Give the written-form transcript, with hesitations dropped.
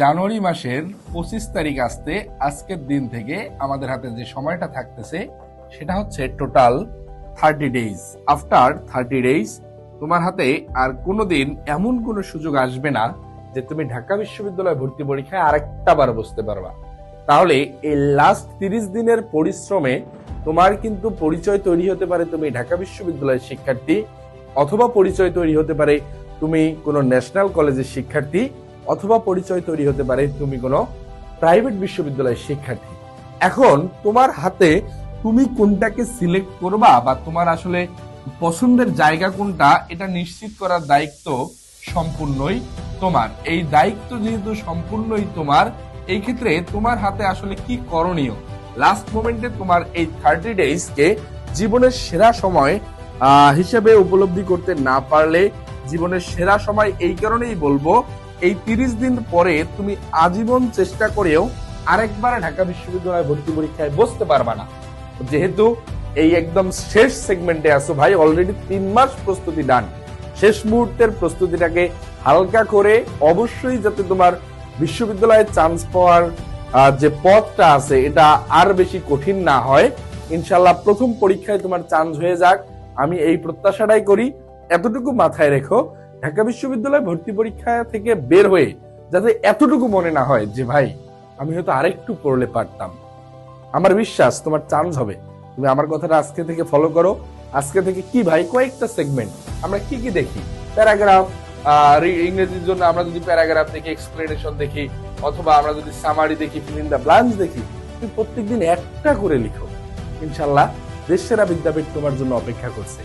জানুয়ারি মাসের 25 তারিখ আসতে আজকের দিন থেকে আমাদের হাতে যে সময়টা থাকতেছে সেটা হচ্ছে টোটাল 30 ডেজ। আফটার 30 ডেজ তোমার হাতে আর কোনোদিন এমন কোনো সুযোগ আসবে না যে তুমি ঢাকা বিশ্ববিদ্যালয় ভর্তি পরীক্ষায় আরেকটা বার বসতে পারবা। তাহলে এই লাস্ট 30 দিনের পরিশ্রমে তোমার কিন্তু পরিচয় তৈরি হতে পারে তুমি ঢাকা বিশ্ববিদ্যালয়ের শিক্ষার্থী, অথবা পরিচয় তৈরি হতে পারে তুমি কোনো ন্যাশনাল কলেজের শিক্ষার্থী, অথবা পরিচয় তৈরি হতে পারে তুমি কোনো প্রাইভেট বিশ্ববিদ্যালয়ের শিক্ষার্থী। এখন তোমার হাতে তুমি কোনটাকে সিলেক্ট করবা বা তোমার আসলে পছন্দের জায়গা কোনটা এটা নিশ্চিত করার দায়িত্ব সম্পূর্ণই তোমার। এই দায়িত্ব যেহেতু সম্পূর্ণই তোমার, এই ক্ষেত্রে তোমার হাতে আসলে কি করণীয়, লাস্ট মোমেন্টে তোমার এই 30 ডেজ কে জীবনের সেরা সময় হিসেবে উপলব্ধি করতে না পারলে, জীবনের সেরা সময় এই কারণেই বলবো, এই 30 দিন পরে তুমি আজীবন চেষ্টা করেও আরেকবার ঢাকা বিশ্ববিদ্যালয় ভর্তি পরীক্ষায় বসতে পারবা না। যেহেতু এই একদম শেষ সেগমেন্টে আছো ভাই, অলরেডি 3 মাস প্রস্তুতি ডান। শেষ মুহূর্তের প্রস্তুতিটাকে হালকা করে অবশ্যই যাতে তোমার বিশ্ববিদ্যালয়ে চান্স পাওয়ার যে পথটা আছে এটা আর বেশি কঠিন না হয়, ইনশাল্লাহ প্রথম পরীক্ষায় তোমার চান্স হয়ে যাক, আমি এই প্রত্যাশাটাই করি। এতটুকু মাথায় রেখো, ঢাকা বিশ্ববিদ্যালয় ভর্তি পরীক্ষা থেকে বের হয়ে যাতে এতটুকু মনে না হয় যে ভাই আমি হয়তো আরেকটু পড়লে পারতাম। আমার বিশ্বাস তোমার চান্স হবে। তুমি আমার কথাটা আজকে থেকে ফলো করো। আজকে থেকে কি ভাই, কয়েকটা সেগমেন্ট আমরা কি কি দেখি, প্যারাগ্রাফ, ইংরেজির জন্য আমরা যদি প্যারাগ্রাফ দেখি, এক্সপ্লেনেশন দেখি, অথবা আমরা যদি সামারি দেখি, ফিল ইন দ্য ব্ল্যাঙ্কস দেখি, তুমি প্রত্যেকদিন একটা করে লিখো। ইনশাল্লাহ দেশ সেরা বিদ্যাপীঠ তোমার জন্য অপেক্ষা করছে।